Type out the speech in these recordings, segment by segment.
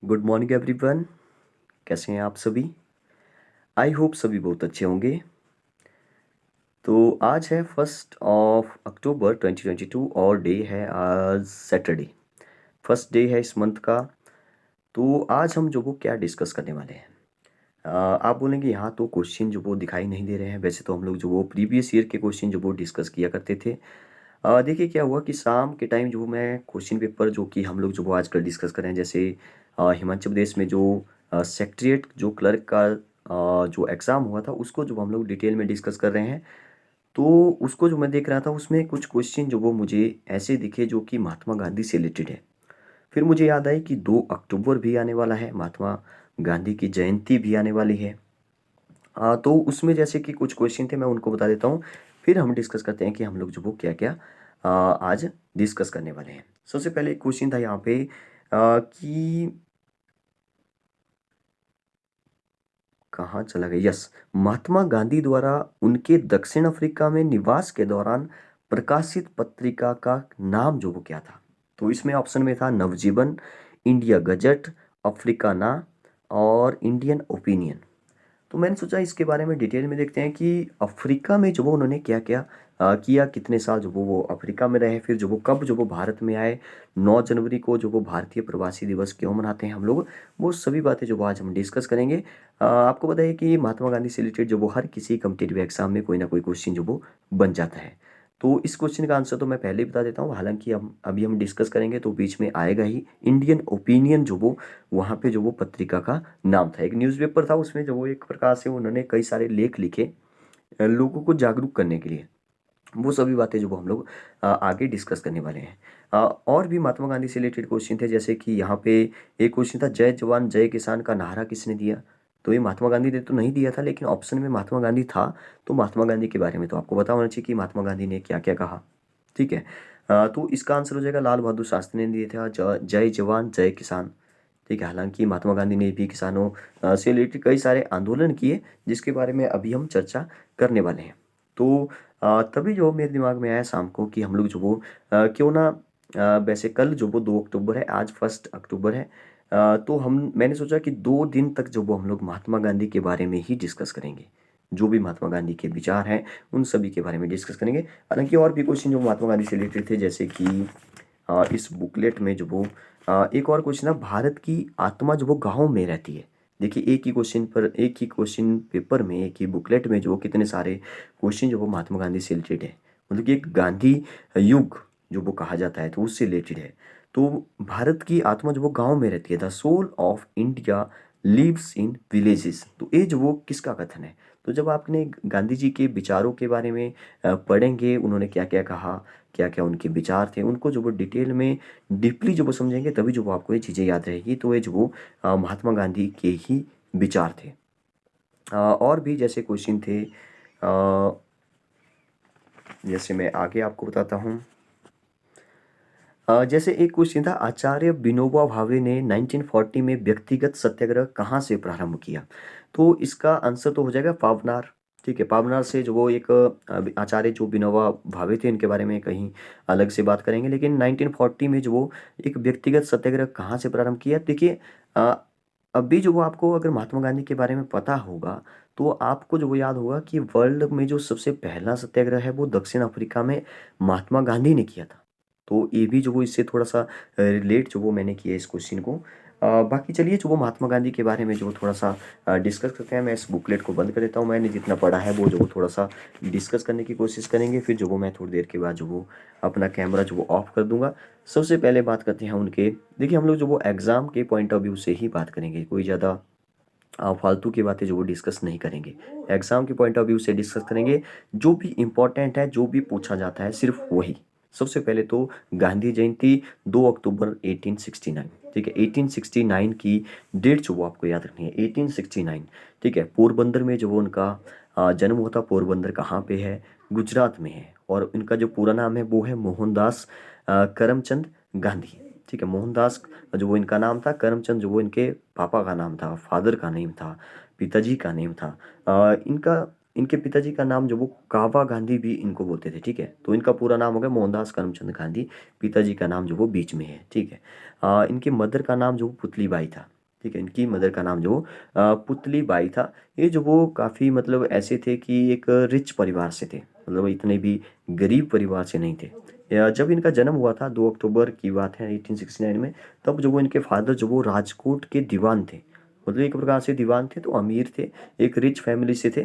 Good morning everyone. कैसे हैं आप सभी? आई होप सभी बहुत अच्छे होंगे। तो आज है 1 अक्टूबर 2022 और डे है आज सैटरडे। फर्स्ट डे है इस मंथ का। तो आज हम जो वो क्या डिस्कस करने वाले हैं। आप बोलेंगे यहाँ तो क्वेश्चन जो वो दिखाई नहीं दे रहे हैं। वैसे तो हम लोग जो वो प्रीवियस ईयर के क्वेश्चन जो वो डिस्कस किया करते थे। देखिए क्या हुआ कि शाम के टाइम जो मैं क्वेश्चन पेपर जो कि हम लोग जो वो आजकल डिस्कस कर रहे हैं, जैसे हिमाचल प्रदेश में जो सेक्रेटरीट जो क्लर्क का जो एग्ज़ाम हुआ था उसको जो हम लोग डिटेल में डिस्कस कर रहे हैं। तो उसको जो मैं देख रहा था उसमें कुछ क्वेश्चन जो वो मुझे ऐसे दिखे जो कि महात्मा गांधी से रिलेटेड है। फिर मुझे याद आई कि 2 अक्टूबर भी आने वाला है, महात्मा गांधी की जयंती भी आने वाली है। तो उसमें जैसे कि कुछ क्वेश्चन थे, मैं उनको बता देता हूँ। फिर हम डिस्कस करते हैं कि हम लोग जो वो क्या क्या आज डिस्कस करने वाले हैं। सबसे पहले एक क्वेश्चन था यहाँ पे कि कहाँ चला गया, यस, महात्मा गांधी द्वारा उनके दक्षिण अफ्रीका में निवास के दौरान प्रकाशित पत्रिका का नाम जो वो क्या था। तो इसमें ऑप्शन में था नवजीवन, इंडिया गजट, अफ्रीकाना और इंडियन ओपिनियन। तो मैंने सोचा इसके बारे में डिटेल में देखते हैं कि अफ्रीका में जो वो उन्होंने क्या क्या किया, कितने साल जो वो अफ्रीका में रहे, फिर जो वो कब जो वो भारत में आए, 9 जनवरी को जो वो भारतीय प्रवासी दिवस क्यों मनाते हैं हम लोग, वो सभी बातें जो वो आज हम डिस्कस करेंगे। आपको बताइए कि महात्मा गांधी से रिलेटेड जो वो हर किसी कम्पिटेटिव एग्जाम में कोई ना कोई क्वेश्चन जो वो बन जाता है। तो इस क्वेश्चन का आंसर तो मैं पहले ही बता देता हूँ, हालांकि हम अभी हम डिस्कस करेंगे तो बीच में आएगा ही इंडियन ओपिनियन जो वो वहाँ पे जो वो पत्रिका का नाम था। एक न्यूज़पेपर था, उसमें जो वो एक प्रकार से उन्होंने कई सारे लेख लिखे लोगों को जागरूक करने के लिए। वो सभी बातें जो वो हम लोग आगे डिस्कस करने वाले हैं। और भी महात्मा गांधी से रिलेटेड क्वेश्चन थे, जैसे कि यहाँ पे एक क्वेश्चन था, जय जवान जय किसान का नारा किसने दिया। तो ये महात्मा गांधी ने तो नहीं दिया था, लेकिन ऑप्शन में महात्मा गांधी था। तो महात्मा गांधी के बारे में तो आपको पता होना चाहिए कि महात्मा गांधी ने क्या क्या कहा। ठीक है। तो इसका आंसर हो जाएगा लाल बहादुर शास्त्री ने दिए थे जय जवान जय किसान। ठीक है, हालांकि महात्मा गांधी ने भी किसानों से रिलेटेड कई सारे आंदोलन किए, जिसके बारे में अभी हम चर्चा करने वाले हैं। तो तभी जो मेरे दिमाग में आया शाम को कि हम लोग जो वो क्यों ना वैसे कल जो वो 2 अक्टूबर है, आज 1 अक्टूबर है। तो हम मैंने सोचा कि 2 दिन तक जो वो हम लोग महात्मा गांधी के बारे में ही डिस्कस करेंगे। जो भी महात्मा गांधी के विचार हैं उन सभी के बारे में डिस्कस करेंगे। हालांकि और भी क्वेश्चन जो महात्मा गांधी से रिलेटेड थे, जैसे कि इस बुकलेट में जो वो एक और क्वेश्चन था, भारत की आत्मा जो वो गाँव में रहती है। देखिए एक ही क्वेश्चन पेपर में, एक ही बुकलेट में जो कितने सारे क्वेश्चन जो वो महात्मा गांधी से रिलेटेड है। मतलब कि एक गांधी युग जो वो कहा जाता है तो उससे रिलेटेड है। तो भारत की आत्मा जो वो गांव में रहती है, the soul of India lives in villages. तो ये जो वो किसका कथन है। तो जब आपने गांधी जी के विचारों के बारे में पढ़ेंगे, उन्होंने क्या क्या कहा, क्या क्या उनके विचार थे, उनको जो वो डिटेल में डीपली जो वो समझेंगे, तभी जो वो आपको ये चीज़ें याद रहेगी। तो ये जो वो महात्मा गांधी के ही विचार थे। और भी जैसे क्वेश्चन थे, जैसे मैं आगे आपको बताता हूँ। जैसे एक क्वेश्चन था, आचार्य विनोबा भावे ने 1940 में व्यक्तिगत सत्याग्रह कहाँ से प्रारंभ किया। तो इसका आंसर तो हो जाएगा पावनार। ठीक है, पावनार से जो वो एक आचार्य जो विनोबा भावे थे, इनके बारे में कहीं अलग से बात करेंगे। लेकिन 1940 में जो वो एक व्यक्तिगत सत्याग्रह कहाँ से प्रारंभ किया, देखिए अभी जो वो आपको अगर महात्मा गांधी के बारे में पता होगा तो आपको जो वो याद होगा कि वर्ल्ड में जो सबसे पहला सत्याग्रह है वो दक्षिण अफ्रीका में महात्मा गांधी ने किया था। तो ये भी जो वो इससे थोड़ा सा रिलेट जो वो मैंने किया इस क्वेश्चन को। बाकी चलिए जो वो महात्मा गांधी के बारे में जो थोड़ा सा डिस्कस करते हैं। मैं इस बुकलेट को बंद कर देता हूँ, मैंने जितना पढ़ा है वो जो वो थोड़ा सा डिस्कस करने की कोशिश करेंगे। फिर जो वो मैं थोड़ी देर के बाद जो वो अपना कैमरा जो वो ऑफ कर दूंगा। सबसे पहले बात करते हैं उनके, देखिए हम लोग जो वो एग्ज़ाम के पॉइंट ऑफ व्यू से ही बात करेंगे, कोई ज़्यादा फालतू की बातें जो वो डिस्कस नहीं करेंगे। एग्जाम के पॉइंट ऑफ व्यू से डिस्कस करेंगे, जो भी इम्पोर्टेंट है, जो भी पूछा जाता है सिर्फ वही। सबसे पहले तो गांधी जयंती 2 अक्टूबर 1869। ठीक है, 1869 की डेट जो वो आपको याद रखनी है, 1869। ठीक है, पोरबंदर में जो वो उनका जन्म हुआ था। पोरबंदर कहाँ पे है, गुजरात में है। और इनका जो पूरा नाम है वो है मोहनदास करमचंद गांधी। ठीक है, मोहनदास जो वो इनका नाम था, करमचंद जो वो इनके पापा का नाम था, फादर का नेम था, पिताजी का नेम था। इनका इनके पिताजी का नाम जो वो कावा गांधी भी इनको बोलते थे, ठीक है। तो इनका पूरा नाम हो गया मोहनदास करमचंद गांधी, पिताजी का नाम जो वो बीच में है, ठीक है। इनकी मदर का नाम जो वो पुतली बाई था, ठीक है। इनकी मदर का नाम जो पुतली बाई था। ये जो वो काफ़ी मतलब ऐसे थे कि एक रिच परिवार से थे, मतलब इतने भी गरीब परिवार से नहीं थे। जब इनका जन्म हुआ था 2 अक्टूबर की बात है 1869 में, तब जो वो इनके फादर जो वो राजकोट के दीवान थे, मतलब एक प्रकार से दीवान थे, तो अमीर थे, एक रिच फैमिली से थे,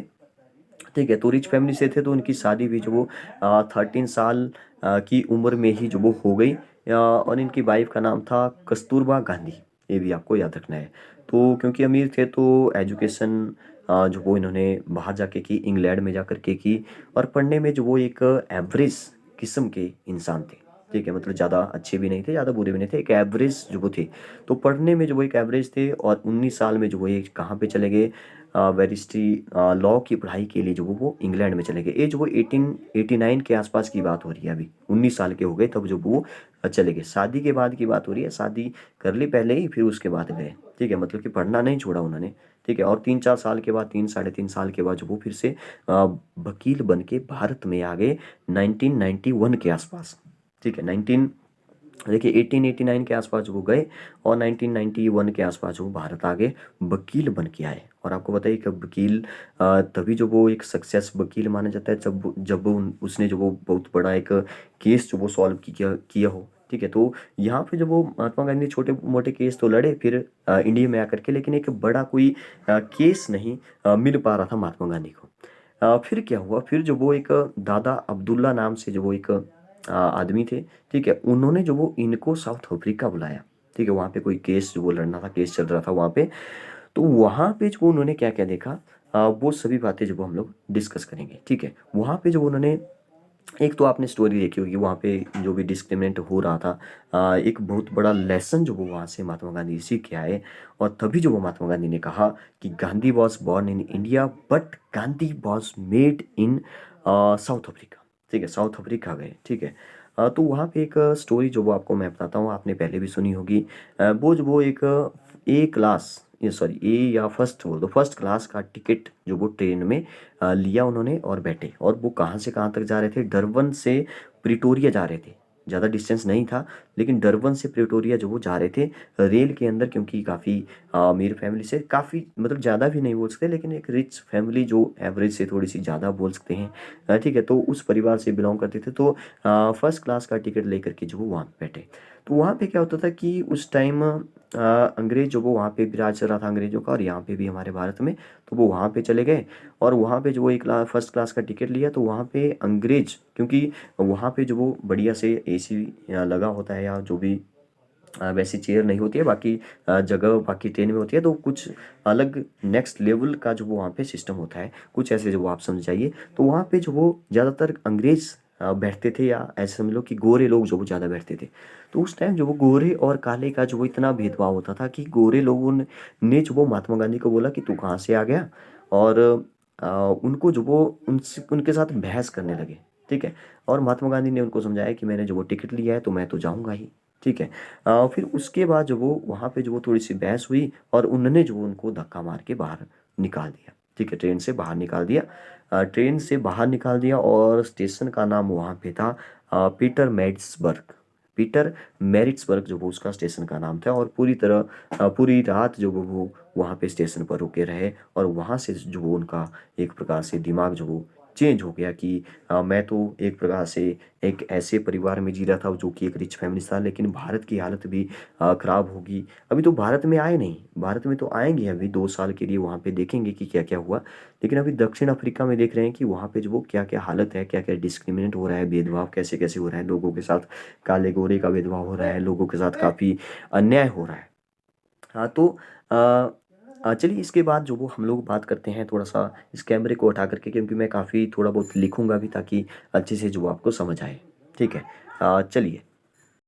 ठीक है। तो रिच फैमिली से थे, तो उनकी शादी भी जो वो 13 साल की उम्र में ही जो वो हो गई। और इनकी वाइफ का नाम था कस्तूरबा गांधी, ये भी आपको याद रखना है। तो क्योंकि अमीर थे तो एजुकेशन जो वो इन्होंने बाहर जाके की, इंग्लैंड में जा कर के की। और पढ़ने में जो वो एक एवरेज किस्म के इंसान थे, ठीक है। मतलब ज़्यादा अच्छे भी नहीं थे, ज़्यादा बुरे भी नहीं थे, एक एवरेज जो वो थे। तो पढ़ने में जो वो एक एवरेज थे, और 19 साल में जो वो ये कहाँ पे चले गए, बैरिस्ट्री लॉ की पढ़ाई के लिए जो वो इंग्लैंड में चले गए। ये जो वो 1889 के आसपास की बात हो रही है, अभी 19 साल के हो गए तब जो वो चले गए। शादी के बाद की बात हो रही है, शादी कर ली पहले ही, फिर उसके बाद गए, ठीक है। मतलब कि पढ़ना नहीं छोड़ा उन्होंने, ठीक है। और 3-4 साल के बाद, 3 साढ़े 3 साल के बाद जो वो फिर से वकील बन के भारत में आ गए 1991 के आसपास, ठीक है। 19 देखिए 1889 के आसपास वो गए, और 1991 के आसपास वो भारत आ गए, वकील बन के आए। और आपको बताइए कि वकील तभी जो वो एक सक्सेस वकील माना जाता है जब उसने जो वो बहुत बड़ा एक केस जो वो सॉल्व किया किया हो, ठीक है। तो यहाँ पे जब वो महात्मा गांधी छोटे मोटे केस तो लड़े फिर इंडिया में आकर के, लेकिन एक बड़ा कोई केस नहीं मिल पा रहा था महात्मा गांधी को। फिर क्या हुआ, फिर जो वो एक दादा अब्दुल्ला नाम से जो वो एक आदमी थे, ठीक है। उन्होंने जो वो इनको साउथ अफ्रीका बुलाया, ठीक है। वहाँ पे कोई केस जो वो लड़ना था, केस चल रहा था वहाँ पे। तो वहाँ पे जो उन्होंने क्या क्या देखा, वो सभी बातें जो वो हम लोग डिस्कस करेंगे, ठीक है। वहाँ पे जो उन्होंने, एक तो आपने स्टोरी देखी होगी वहाँ पे जो भी डिस्क्रिमिनेट हो रहा था, एक बहुत बड़ा लेसन जो वो वहाँ से महात्मा गांधी सीख के आए। और तभी जो वो महात्मा गांधी ने कहा कि Gandhi was born in India but Gandhi was made in south Africa, ठीक है। साउथ अफ्रीका गए, ठीक है। तो वहाँ पे एक स्टोरी जो वो आपको मैं बताता हूँ, आपने पहले भी सुनी होगी। वो जो वो एक ए क्लास, ये सॉरी ए या फर्स्ट बोल दो, फर्स्ट क्लास का टिकट जो वो ट्रेन में लिया उन्होंने और बैठे। और वो कहाँ से कहाँ तक जा रहे थे, डरबन से प्रिटोरिया जा रहे थे। ज़्यादा डिस्टेंस नहीं था, लेकिन डरबन से प्रिटोरिया जो वो जा रहे थे रेल के अंदर, क्योंकि काफ़ी अमीर फैमिली से, काफ़ी मतलब ज़्यादा भी नहीं बोल सकते, लेकिन एक रिच फैमिली जो एवरेज से थोड़ी सी ज़्यादा बोल सकते हैं, ठीक है। तो उस परिवार से बिलोंग करते थे। तो फर्स्ट क्लास का टिकट लेकर के जो वो वहाँ पे बैठे। तो वहाँ पे क्या होता था कि उस टाइम अंग्रेज जो वो वहाँ पे विराज चल रहा था अंग्रेजों का, और यहाँ पे भी हमारे भारत में। तो वो वहाँ पे चले गए, और वहाँ पे जो वो एक फर्स्ट क्लास का टिकट लिया, तो वहाँ पे अंग्रेज, क्योंकि वहाँ पे जो वो बढ़िया से एसी लगा होता है, या जो भी वैसी चेयर नहीं होती है, बाकी जगह बाकी ट्रेन में होती है, तो कुछ अलग नेक्स्ट लेवल का जो वो वहाँ पे सिस्टम होता है, कुछ ऐसे जो वो आप समझ जाइए। तो वहाँ पे जो वो ज़्यादातर अंग्रेज बैठते थे, या ऐसे समझ लो कि गोरे लोग जो वो ज़्यादा बैठते थे। तो उस टाइम जो वो गोरे और काले का जो वो इतना भेदभाव होता था कि गोरे लोगों ने जो वो महात्मा गांधी को बोला कि तू कहाँ से आ गया, और उनको जो वो उनसे उनके साथ बहस करने लगे, ठीक है। और महात्मा गांधी ने उनको समझाया कि मैंने जो वो टिकट लिया है तो मैं तो जाऊंगा ही, ठीक है। फिर उसके बाद जो वो वहाँ पे जो वो थोड़ी सी बहस हुई, और उन्होंने जो उनको धक्का मार के बाहर निकाल दिया, ठीक है। ट्रेन से बाहर निकाल दिया, ट्रेन से बाहर निकाल दिया। और स्टेशन का नाम वहाँ पे था पीटर मैरिट्सबर्ग, पीटर मैरिट्सबर्ग जो वो उसका स्टेशन का नाम था। और पूरी रात जो वो वहाँ पे स्टेशन पर रुके रहे। और वहाँ से जो वो उनका एक प्रकार से दिमाग जो वो चेंज हो गया कि मैं तो एक प्रकार से एक ऐसे परिवार में जी रहा था जो कि एक रिच फैमिली था, लेकिन भारत की हालत भी खराब होगी। अभी तो भारत में आए नहीं, भारत में तो आएंगे अभी 2 साल के लिए, वहाँ पे देखेंगे कि क्या क्या हुआ। लेकिन अभी दक्षिण अफ्रीका में देख रहे हैं कि वहाँ पे जो वो क्या क्या हालत है, क्या क्या डिस्क्रिमिनेट हो रहा है, भेदभाव कैसे कैसे हो रहा है लोगों के साथ, काले गोरे का भेदभाव हो रहा है लोगों के साथ, काफ़ी अन्याय हो रहा है। हाँ, तो चलिए इसके बाद जो वो हम लोग बात करते हैं थोड़ा सा इस कैमरे को हटा करके, क्योंकि मैं काफ़ी थोड़ा बहुत लिखूंगा भी ताकि अच्छे से जो आपको समझ आए, ठीक है। चलिए।